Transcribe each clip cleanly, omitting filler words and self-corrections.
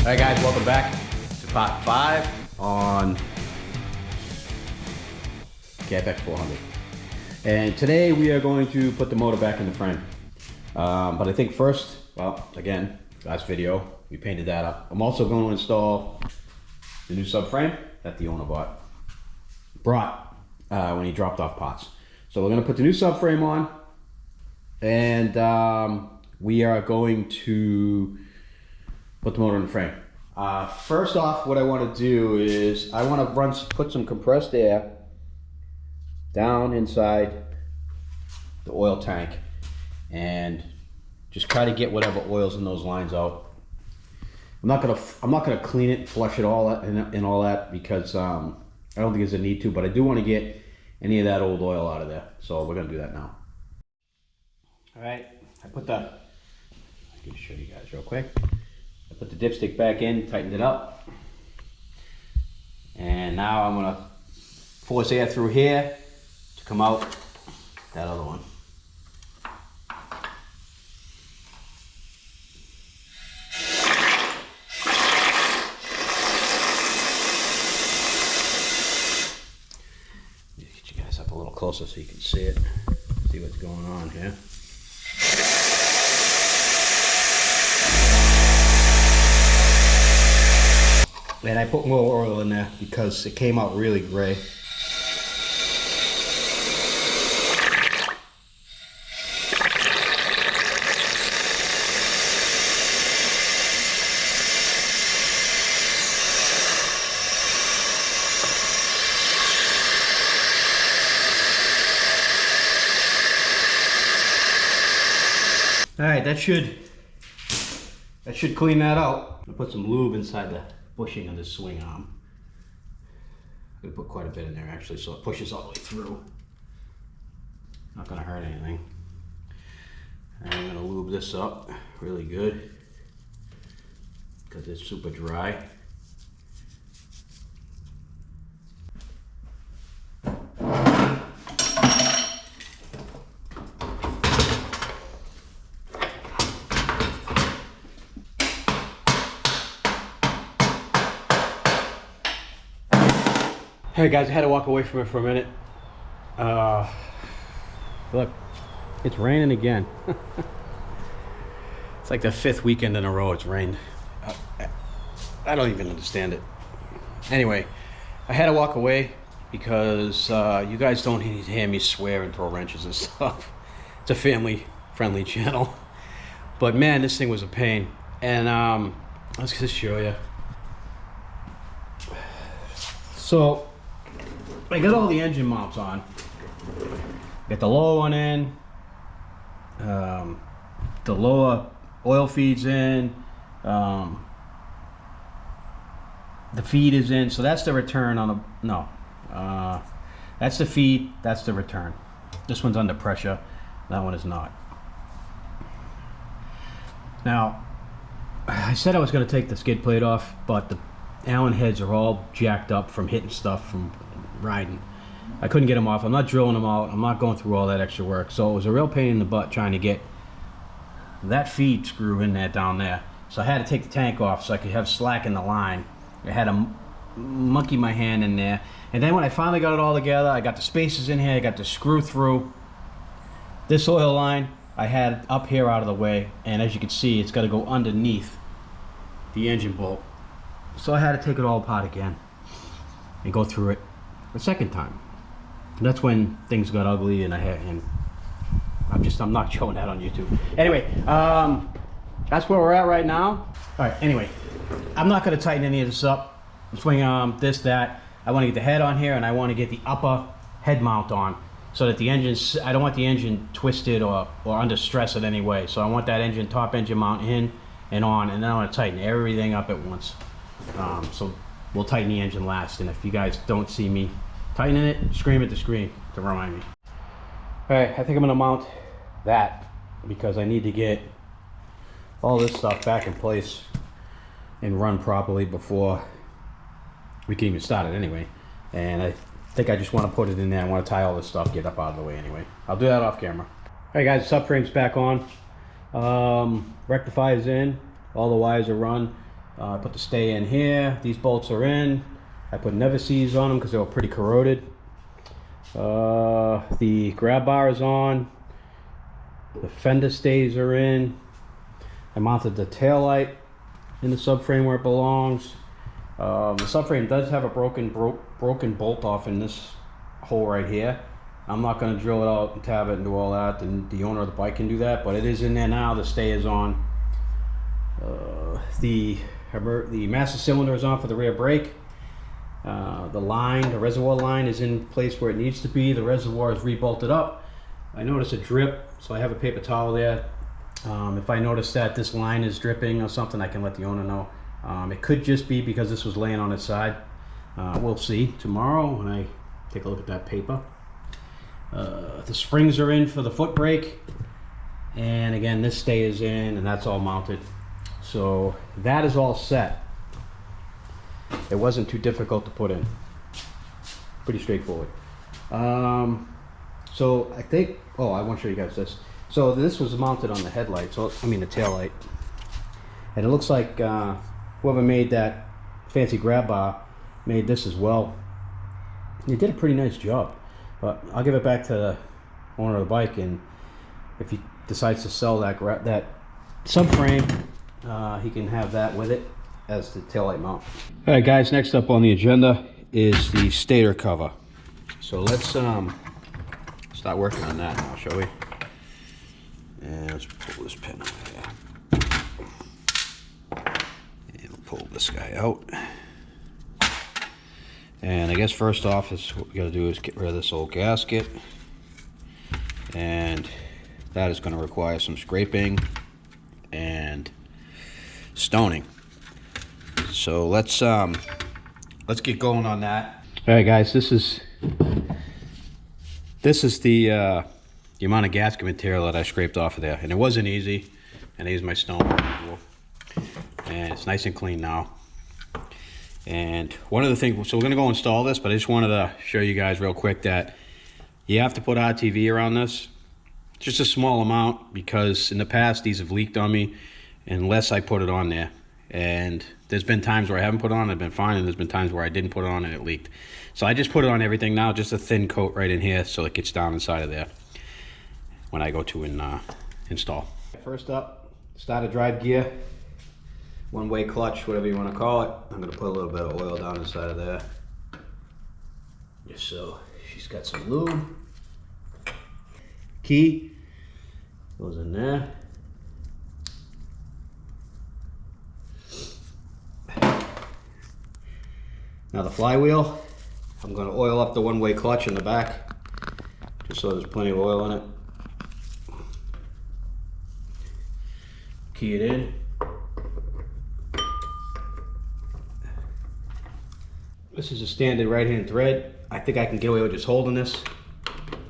Alright guys, welcome back to part 5 on KFX400. And today we are going to put the motor back in the frame. But I think first, well, again, last video, we painted that up. I'm also going to install the new subframe that the owner brought when he dropped off parts. So we're going to put the new subframe on, and we are going to put the motor in the frame. First off, what I want to do is I want to put some compressed air down inside the oil tank and just try to get whatever oils in those lines out. I'm not gonna clean it, flush it all and all that, because I don't think there's a need to, but I do want to get any of that old oil out of there. So we're gonna do that now. All right, I'm gonna show you guys real quick. I put the dipstick back in, tightened it up, and now I'm gonna force air through here to come out that other one. Get you guys up a little closer so you can see it, see what's going on here. And I put more oil in there because it came out really gray. All right, that should clean that out. I'll put some lube inside the bushing of the swing arm. I'm gonna put quite a bit in there actually, so it pushes all the way through. Not gonna hurt anything. And I'm gonna lube this up really good because it's super dry. Hey guys, I had to walk away from it for a minute. Look, it's raining again. It's like the 5th weekend in a row it's rained. I don't even understand it. Anyway, I had to walk away because you guys don't need to hear me swear and throw wrenches and stuff. It's a family-friendly channel. But man, this thing was a pain. And let's just show you. So, I got all the engine mounts on. Got the lower one in, the lower oil feeds in, the feed is in, so that's the return on the, no, that's the feed, that's the return. This one's under pressure, that one is not. Now, I said I was going to take the skid plate off, but the Allen heads are all jacked up from hitting stuff from riding. I couldn't get them off. I'm not drilling them out. I'm not going through all that extra work. So it was a real pain in the butt trying to get that feed screw in there down there. So I had to take the tank off so I could have slack in the line. I had to monkey my hand in there. And then when I finally got it all together, I got the spacers in here. I got the screw through. This oil line I had up here out of the way. And as you can see, it's got to go underneath the engine bolt. So I had to take it all apart again and go through it a second time. And that's when things got ugly, and I'm not showing that on YouTube. Anyway, that's where we're at right now. All right, anyway, I'm not gonna tighten any of this up. Swing arm, this, that. I wanna get the head on here, and I wanna get the upper head mount on so that the engine, I don't want the engine twisted or under stress in any way. So I want that engine, top engine mount in and on, and then I wanna tighten everything up at once. So we'll tighten the engine last, and if you guys don't see me tightening it, scream at the screen to remind me. All right, I think I'm gonna mount that because I need to get all this stuff back in place and run properly before we can even start it anyway. And I think I just want to put it in there. I want to tie all this stuff, get up out of the way anyway. I'll do that off camera. All right guys, subframe's back on. Rectifier's in, all the wires are run. I put the stay in here. These bolts are in. I put never sees on them because they were pretty corroded. The grab bar is on. The fender stays are in. I mounted the tail light in the subframe where it belongs. The subframe does have a broken bolt off in this hole right here. I'm not going to drill it out and tab it and do all that, and the owner of the bike can do that, but it is in there now. The stay is on. The master cylinder is on for the rear brake. The reservoir line is in place where it needs to be. The reservoir is rebolted up. I noticed a drip, so I have a paper towel there. If I notice that this line is dripping or something, I can let the owner know. It could just be because this was laying on its side. We'll see tomorrow when I take a look at that paper. The springs are in for the foot brake, and again this stay is in, and that's all mounted. So that is all set. It wasn't too difficult to put in. Pretty straightforward. So I think, oh, I want to show you guys this. So this was mounted on the headlight, the tail light. And it looks like whoever made that fancy grab bar made this as well. They did a pretty nice job. But I'll give it back to the owner of the bike, and if he decides to sell that subframe, he can have that with it as the taillight mount. All right, guys, next up on the agenda is the stator cover. So let's start working on that now, shall we? And let's pull this pin out of there. And we'll pull this guy out. And I guess first off, what we got to do is get rid of this old gasket, and that is going to require some scraping and stoning. So let's get going on that. All right, guys, this is the amount of gasket material that I scraped off of there, and it wasn't easy. And I used my stone tool, and it's nice and clean now. And one of the things, so we're gonna go install this, but I just wanted to show you guys real quick that you have to put RTV around this. Just a small amount, because in the past these have leaked on me unless I put it on there. And there's been times where I haven't put it on, I've been fine, and there's been times where I didn't put it on and it leaked. So I just put it on everything now, just a thin coat right in here so it gets down inside of there when I go to install. First up, start a drive gear. One-way clutch, whatever you want to call it. I'm going to put a little bit of oil down inside of there, just so she's got some lube. Key goes in there. Now the flywheel, I'm going to oil up the one-way clutch in the back, just so there's plenty of oil in it. Key it in. This is a standard right-hand thread. I think I can get away with just holding this,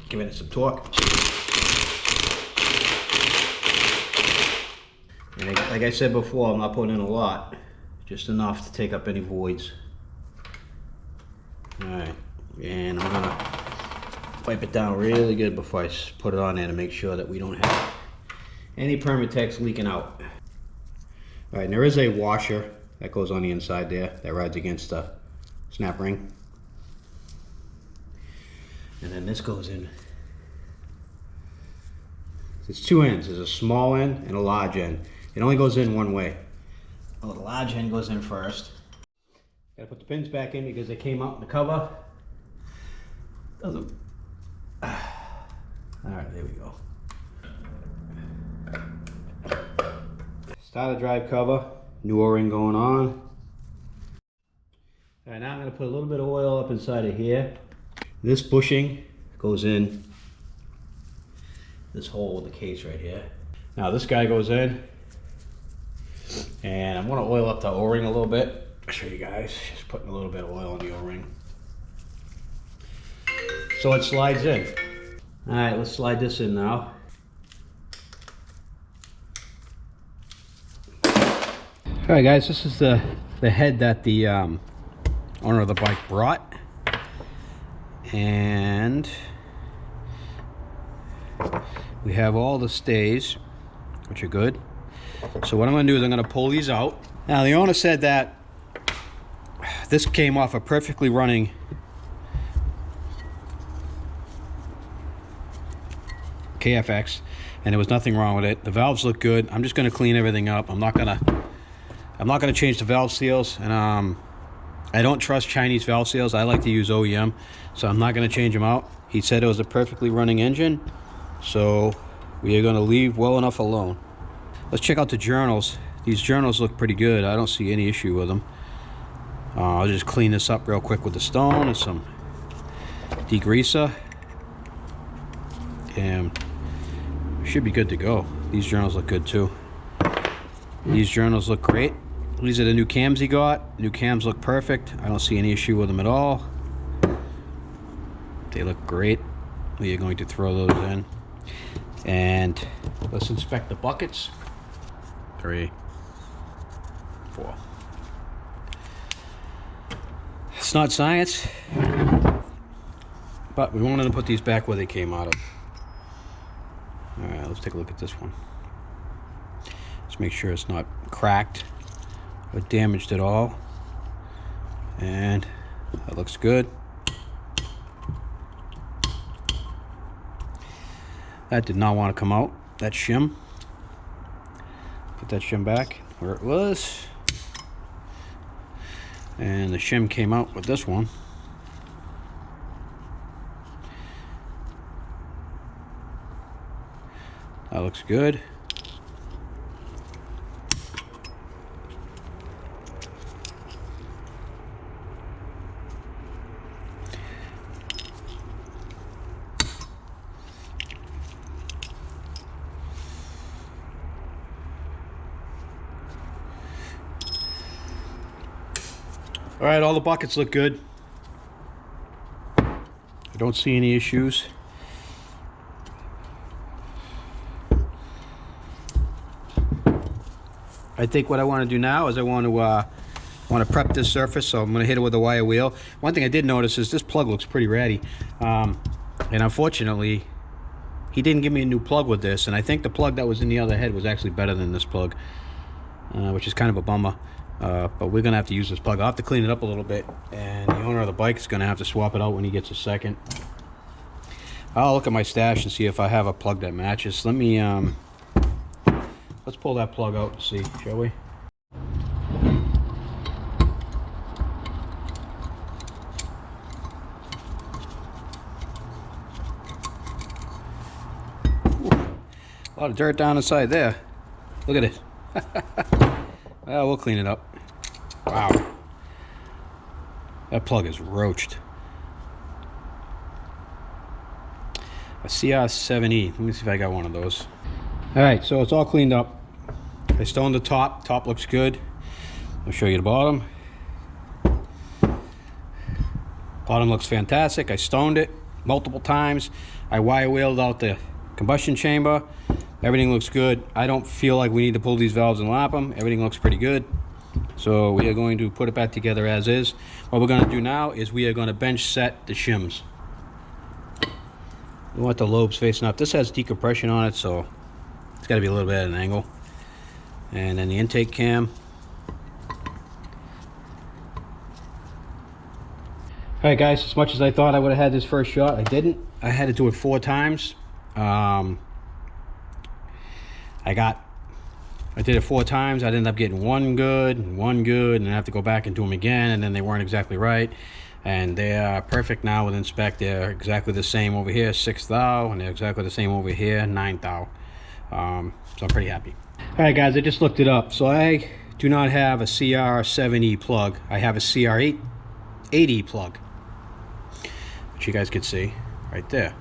giving it some torque. And like I said before, I'm not putting in a lot, just enough to take up any voids. All right, and I'm gonna wipe it down really good before I put it on there to make sure that we don't have any Permatex leaking out. All right, and there is a washer that goes on the inside there that rides against the snap ring, and then this goes in. There's two ends. There's a small end and a large end. It only goes in one way. Oh, the large end goes in first. Gotta put the pins back in because they came out in the cover. Doesn't. All right, there we go. Start a drive cover. New O-ring going on. All right, now I'm going to put a little bit of oil up inside of here. This bushing goes in this hole with the case right here. Now this guy goes in, and I'm going to oil up the O-ring a little bit. I'll show you guys, just putting a little bit of oil on the O-ring so it slides in. All right, let's slide this in now. All right, guys, this is the head that the owner of the bike brought, and we have all the stays, which are good. So what I'm going to do is I'm going to pull these out, Now the owner said that this came off a perfectly running KFX and there was nothing wrong with it. The valves look good. I'm just going to clean everything up. I'm not gonna change the valve seals, and I don't trust Chinese valve seals. I like to use OEM, so I'm not going to change them out. He said it was a perfectly running engine, so we are going to leave well enough alone. Let's check out the journals. These journals look pretty good. I don't see any issue with them. I'll just clean this up real quick with the stone and some degreaser, and we should be good to go. These journals look good too. These journals look great. These are the new cams he got. New cams look perfect. I don't see any issue with them at all. They look great. We are going to throw those in. And let's inspect the buckets. 3, 4. It's not science, but we wanted to put these back where they came out of. All right, let's take a look at this one. Let's make sure it's not cracked or damaged at all. And that looks good. That did not want to come out. That shim. Put that shim back where it was. And the shim came out with this one. That looks good. All right, all the buckets look good. I don't see any issues. I think what I want to do now is I want to prep this surface, so I'm going to hit it with a wire wheel. One thing I did notice is this plug looks pretty ratty, and unfortunately he didn't give me a new plug with this, and I think the plug that was in the other head was actually better than this plug, which is kind of a bummer. But we're gonna have to use this plug. I'll have to clean it up a little bit, and the owner of the bike is gonna have to swap it out when he gets a second. I'll look at my stash and see if I have a plug that matches. Let me let's pull that plug out and see, shall we? Ooh, a lot of dirt down inside there. Look at it. Well, we'll clean it up. Wow. That plug is roached. A CR7E. Let me see if I got one of those. Alright, so it's all cleaned up. I stoned the top. Top looks good. I'll show you the bottom. Bottom looks fantastic. I stoned it multiple times. I wire wheeled out the combustion chamber. Everything looks good. I don't feel like we need to pull these valves and lap them. Everything looks pretty good. So we are going to put it back together as is. What we're going to do now is we are going to bench set the shims. We want the lobes facing up. This has decompression on it, so it's got to be a little bit at an angle. And then the intake cam. Alright guys, as much as I thought I would have had this first shot, I didn't. I had to do it 4 times. I did it 4 times. I ended up getting one good, and I have to go back and do them again, and then they weren't exactly right. And they are perfect now with inspect. They're exactly the same over here, 6 thou, and they're exactly the same over here, 9 thou. So I'm pretty happy. All right, guys, I just looked it up. So I do not have a CR7E plug. I have a CR8E plug, which you guys can see right there.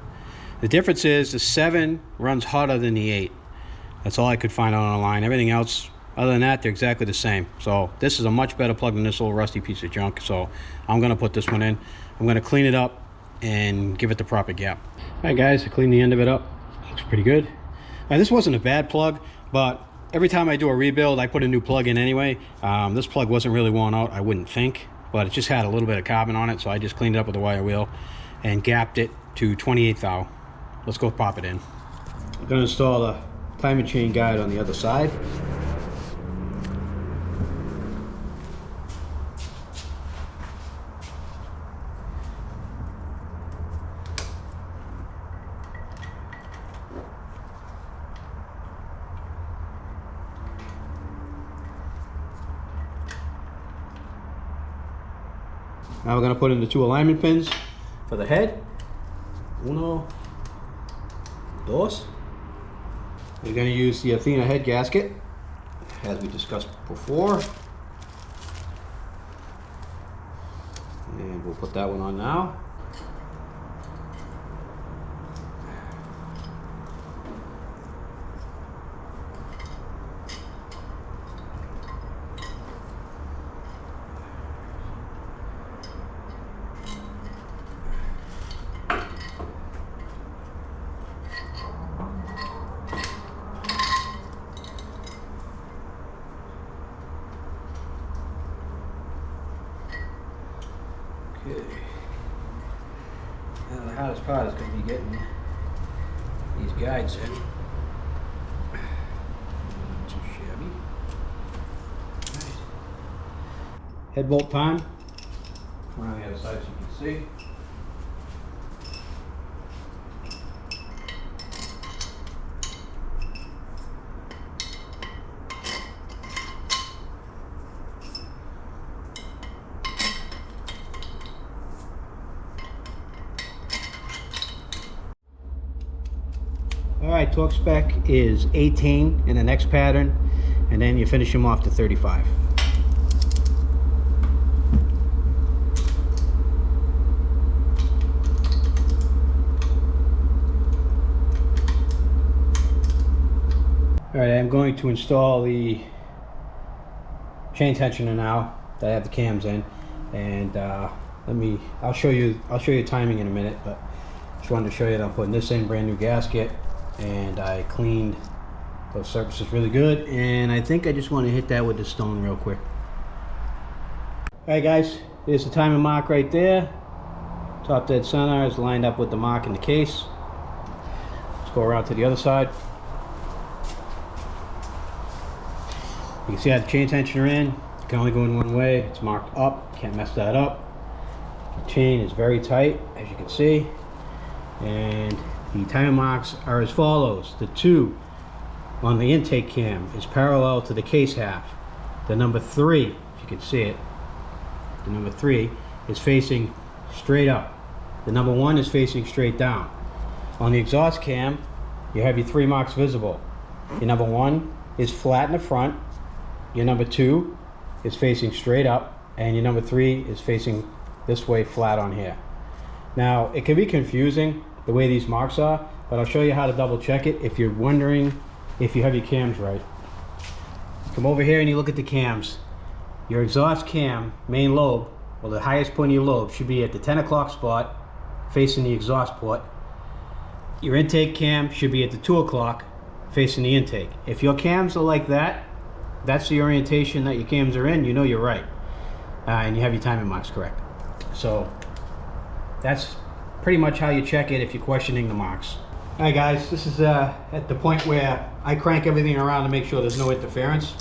The difference is the 7 runs hotter than the 8. That's all I could find out online. Everything else, other than that, they're exactly the same. So this is a much better plug than this little rusty piece of junk. So I'm going to put this one in. I'm going to clean it up and give it the proper gap. All right, guys, I cleaned the end of it up. Looks pretty good. Now, this wasn't a bad plug, but every time I do a rebuild, I put a new plug in anyway. This plug wasn't really worn out, I wouldn't think, but it just had a little bit of carbon on it, so I just cleaned it up with a wire wheel and gapped it to 28 thou. Let's go pop it in. I'm going to install the timing chain guide on the other side. Now we're going to put in the 2 alignment pins for the head. Uno, dos. We're going to use the Athena head gasket, as we discussed before. And we'll put that one on now. Okay. Now the hardest part is going to be getting these guides in. Not too shabby. Right. Head bolt time. Come around the other side so you can see. Alright, torque spec is 18 in the next pattern, and then you finish them off to 35. Alright, I'm going to install the chain tensioner now that I have the cams in, and I'll show you timing in a minute, but just wanted to show you that I'm putting this in, brand new gasket. And I cleaned those surfaces really good, and I think I just want to hit that with the stone real quick. Alright guys, there's the timing mark right there. Top dead center is lined up with the mark in the case. Let's go around to the other side. You can see I have the chain tensioner in. It can only go in one way. It's marked up, can't mess that up. The chain is very tight, as you can see, and the timing marks are as follows. The 2 on the intake cam is parallel to the case half. The number 3, if you can see it, the number 3 is facing straight up. The number 1 is facing straight down. On the exhaust cam, you have your 3 marks visible. Your number 1 is flat in the front, your number 2 is facing straight up, and your number 3 is facing this way flat on here. Now, it can be confusing the way these marks are, but I'll show you how to double check it if you're wondering if you have your cams right. Come over here and you look at the cams. Your exhaust cam, main lobe, or the highest point of your lobe, should be at the 10 o'clock spot facing the exhaust port. Your intake cam should be at the 2 o'clock facing the intake. If your cams are like that, that's the orientation that your cams are in, you know you're right. And you have your timing marks correct. So that's pretty much how you check it if you're questioning the marks. Alright guys, this is at the point where I crank everything around to make sure there's no interference.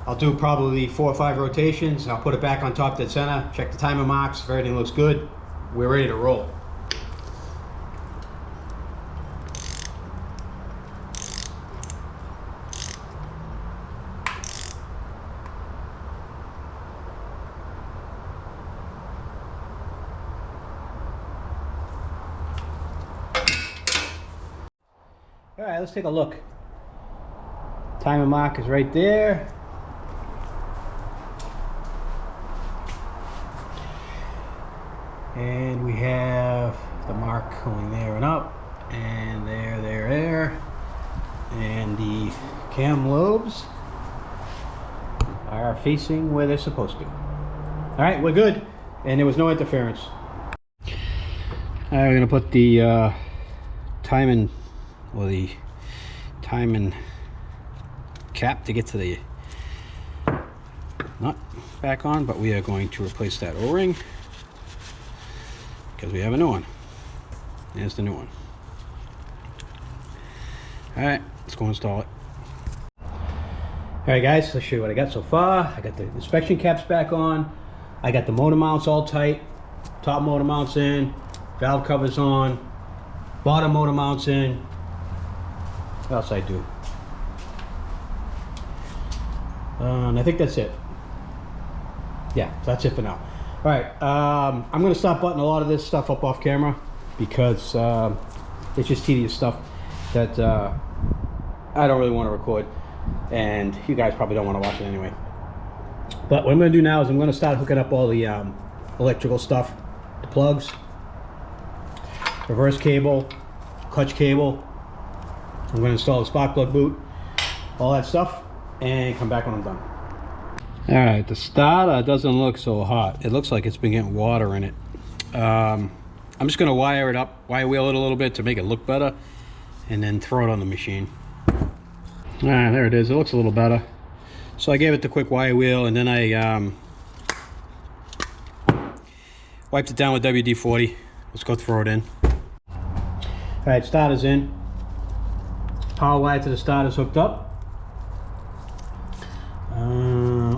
I'll do probably 4 or 5 rotations. I'll put it back on top dead center, check the timer marks. If everything looks good, we're ready to roll. Alright, let's take a look. Timer mark is right there. And we have the mark going there and up, and there. And the cam lobes are facing where they're supposed to. Alright, we're good. And there was no interference. Alright, we're going to put the timing cap to get to the nut back on, but we are going to replace that O-ring because we have a new one. There's the new one. Alright, let's go install it. Alright guys, let's show you what I got so far. I got the inspection caps back on. I got the motor mounts all tight. Top motor mounts in. Valve covers on. Bottom motor mounts in. What else I do? And I think that's it. Yeah, that's it for now. All right, I'm gonna stop buttoning a lot of this stuff up off camera because it's just tedious stuff that I don't really want to record, and you guys probably don't want to watch it anyway. But what I'm gonna do now is I'm gonna start hooking up all the electrical stuff, the plugs, reverse cable, clutch cable. I'm gonna install the spark plug boot, all that stuff, and come back when I'm done. All right, the starter doesn't look so hot. It looks like it's been getting water in it. I'm just gonna wire it up, wire wheel it a little bit to make it look better, and then throw it on the machine. All right, there it is. It looks a little better. So I gave it the quick wire wheel, and then I wiped it down with WD-40. Let's go throw it in. All right, starter's in. Power wire to the starter's hooked up.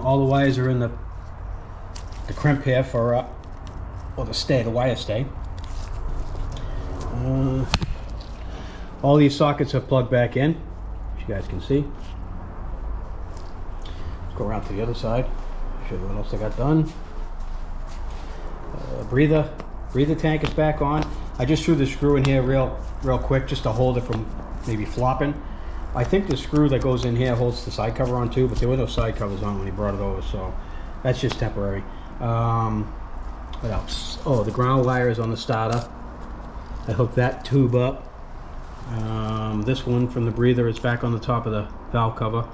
All the wires are in the crimp here for, well, the wire stay. All these sockets are plugged back in, as you guys can see. Let's go around to the other side, show you what else I got done. Breather tank is back on. I just threw the screw in here real quick just to hold it from maybe flopping. I think the screw that goes in here holds the side cover on too, but there were no side covers on when he brought it over, so that's just temporary. What else? Oh, the ground wire is on the starter. I hooked that tube up. This one from the breather is back on the top of the valve cover.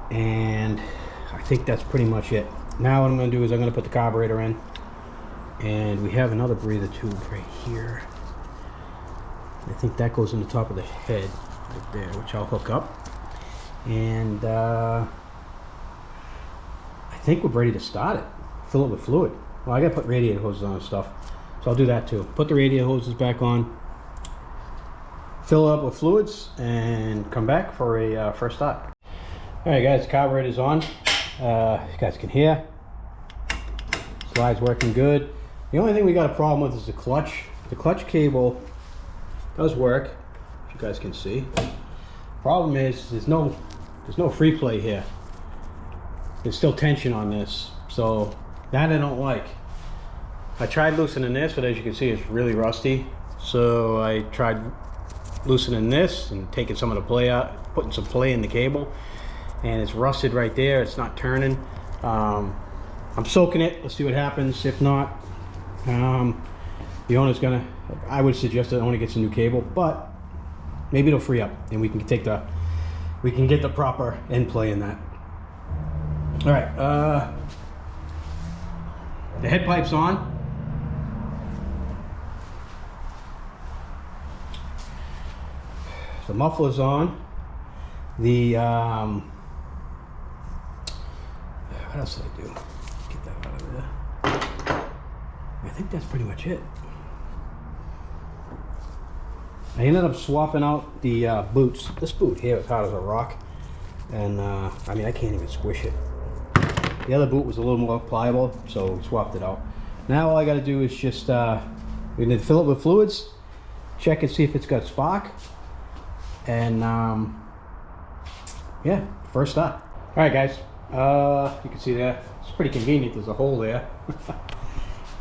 And I think that's pretty much it. Now what I'm going to do is I'm going to put the carburetor in. And we have another breather tube right here. I think that goes in the top of the head right there, which I'll hook up. And I think we're ready to start it. Fill it with fluid. Well, I got to put radiator hoses on and stuff, so I'll do that too. Put the radiator hoses back on, fill it up with fluids, and come back for a first start. All right, guys, the carburetor's on. You guys can hear. Slide's working good. The only thing we got a problem with is the clutch. The clutch cable does work, as you guys can see. Problem is there's no free play here. There's still tension on this, so that I don't like. I tried loosening this, but as you can see, it's really rusty. So I tried loosening this and taking some of the play out, putting some play in the cable, and it's rusted right there. It's not turning. I'm soaking it. Let's see what happens. If not, the owner's gonna, I would suggest that the owner gets a new cable, but maybe it'll free up and we can get the proper end play in that. All right, the head pipe's on. The muffler's on. The what else did I do? Get that out of there. I think that's pretty much it. I ended up swapping out the boots. This boot here is hard as a rock, and I mean, I can't even squish it. The other boot was a little more pliable, so we swapped it out. Now all I got to do is just we need to fill it with fluids, check and see if it's got spark, and yeah, first start. All right, guys, you can see that it's pretty convenient. There's a hole there,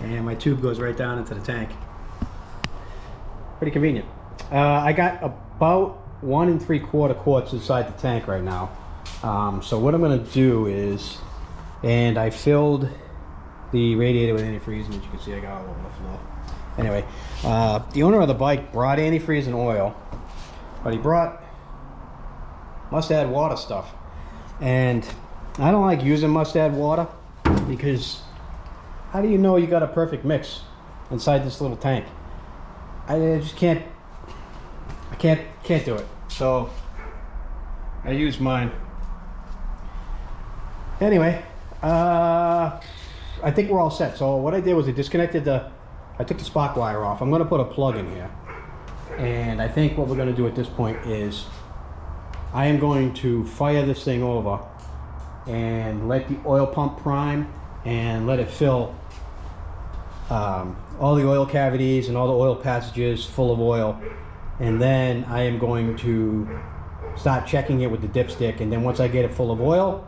and my tube goes right down into the tank. Pretty convenient. I got about 1 3/4 quarts inside the tank right now. So what I'm going to do is, and I filled the radiator with antifreeze, and as you can see, I got all over the floor. Anyway, the owner of the bike brought antifreeze and oil, but he brought must-add water stuff. And I don't like using must-add water because how do you know you got a perfect mix inside this little tank? I just can't do it. So I use mine. Anyway, I think we're all set. So what I did was I took the spark wire off. I'm going to put a plug in here. And I think what we're going to do at this point is I am going to fire this thing over and let the oil pump prime and let it fill all the oil cavities and all the oil passages full of oil. And then I am going to start checking it with the dipstick, and then once I get it full of oil,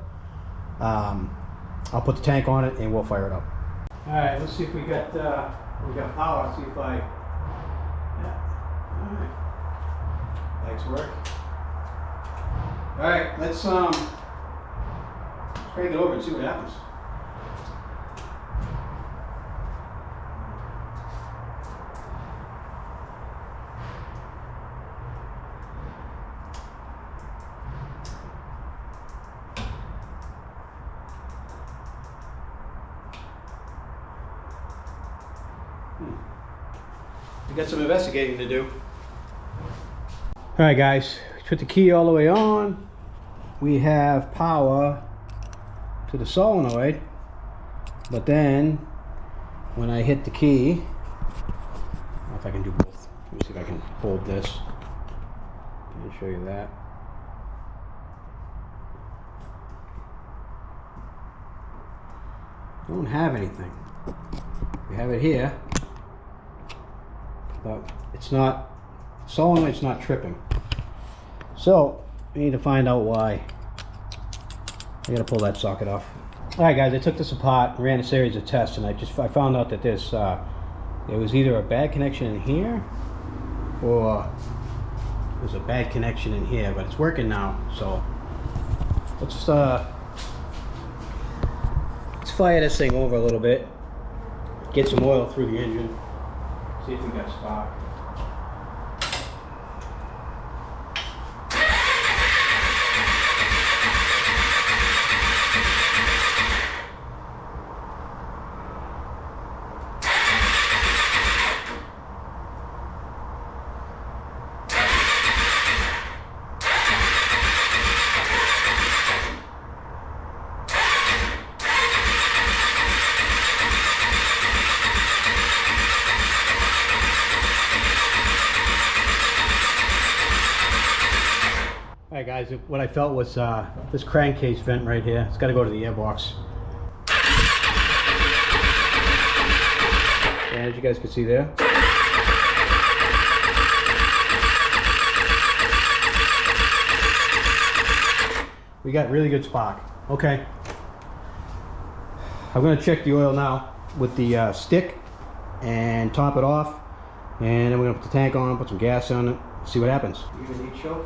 I'll put the tank on it and we'll fire it up. All right, let's see if we got power. See if I. Yeah. All right. Lights work. All right, let's crank it over and see what happens. We got some investigating to do. All right, guys, put the key all the way on. We have power to the solenoid, but then when I hit the key, I don't know if I can do both. Let me see if I can hold this. Let me show you that. Don't have anything. We have it here, but it's not, solenoid's not tripping. So we need to find out why. I gotta pull that socket off. All right, guys, I took this apart, ran a series of tests, and I found out that this it was either a bad connection in here or there's a bad connection in here, but it's working now. So let's fire this thing over a little bit, get some oil through the engine, see if we got spark. Alright guys, what I felt was this crankcase vent right here. It's got to go to the airbox. And as you guys can see there. We got really good spark. Okay. I'm going to check the oil now with the stick and top it off. And then we're going to put the tank on, put some gas on it, see what happens. Even heat show.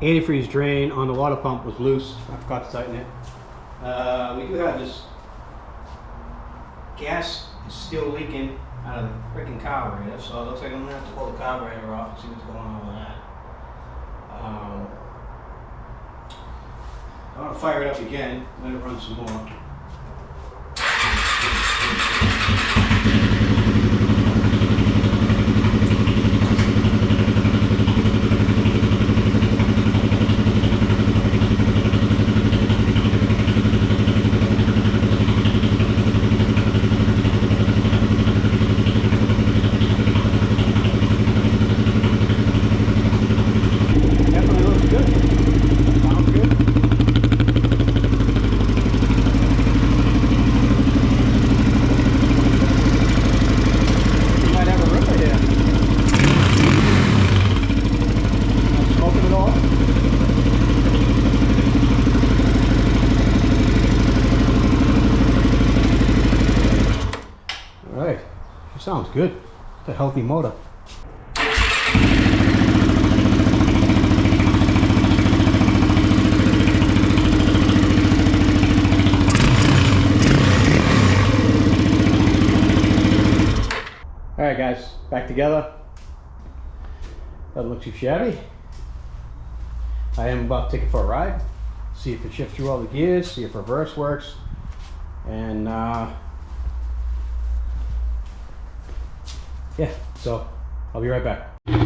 Antifreeze drain on the water pump was loose. I forgot to tighten it. We do have this gas is still leaking out of the freaking carburetor, so it looks like I'm gonna have to pull the carburetor off and see what's going on with that. I want to fire it up again, let it run some more. sounds good. It's a healthy motor. All right, guys, back together. Doesn't look too shabby. I am about to take it for a ride, see if it shifts through all the gears, see if reverse works, and yeah, so I'll be right back. All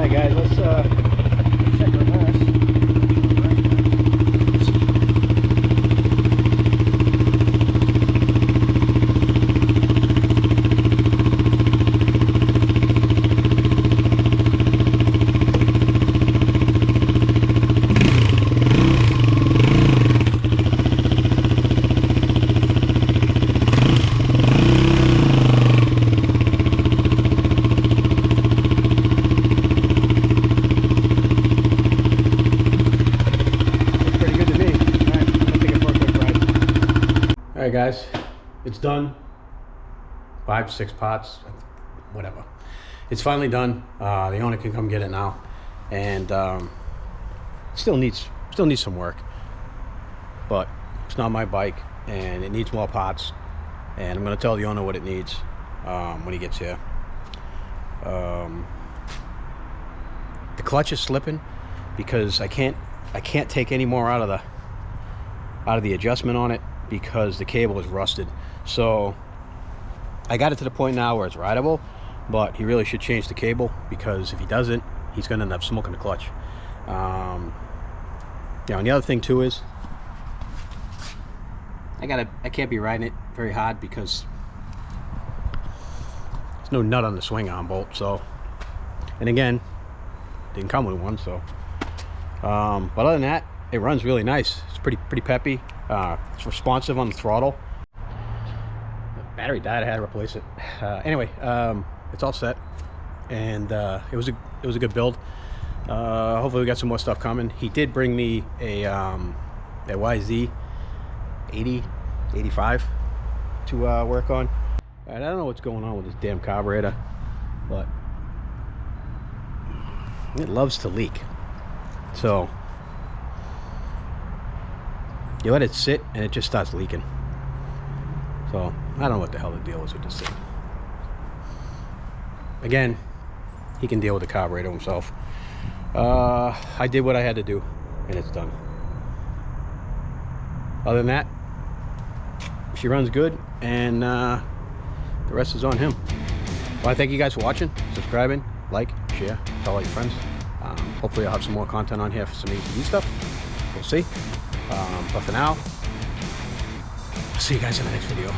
right, guys, let's check reverse. Alright guys, it's done. 5, 6 pots, whatever. It's finally done. The owner can come get it now, and still needs some work. But it's not my bike, and it needs more pots. And I'm gonna tell the owner what it needs when he gets here. The clutch is slipping because I can't take any more out of the adjustment on it, because the cable is rusted. So I got it to the point now where it's rideable, but he really should change the cable, because if he doesn't, he's gonna end up smoking the clutch. And the other thing too is I can't be riding it very hard because there's no nut on the swing arm bolt. So, and again, didn't come with one. So but other than that, it runs really nice. It's pretty peppy. It's responsive on the throttle. The battery died, I had to replace it. Anyway, it's all set, and it was a good build. Hopefully we got some more stuff coming. He did bring me a YZ 85 to work on. I don't know what's going on with this damn carburetor, but it loves to leak. So you let it sit and it just starts leaking. So I don't know what the hell the deal is with this thing. Again, he can deal with the carburetor himself. I did what I had to do, and it's done. Other than that, she runs good, and the rest is on him. Well, I thank you guys for watching, subscribing, like, share, tell all your friends. Hopefully I'll have some more content on here for some ATV stuff. We'll see. But for now, I'll see you guys in the next video.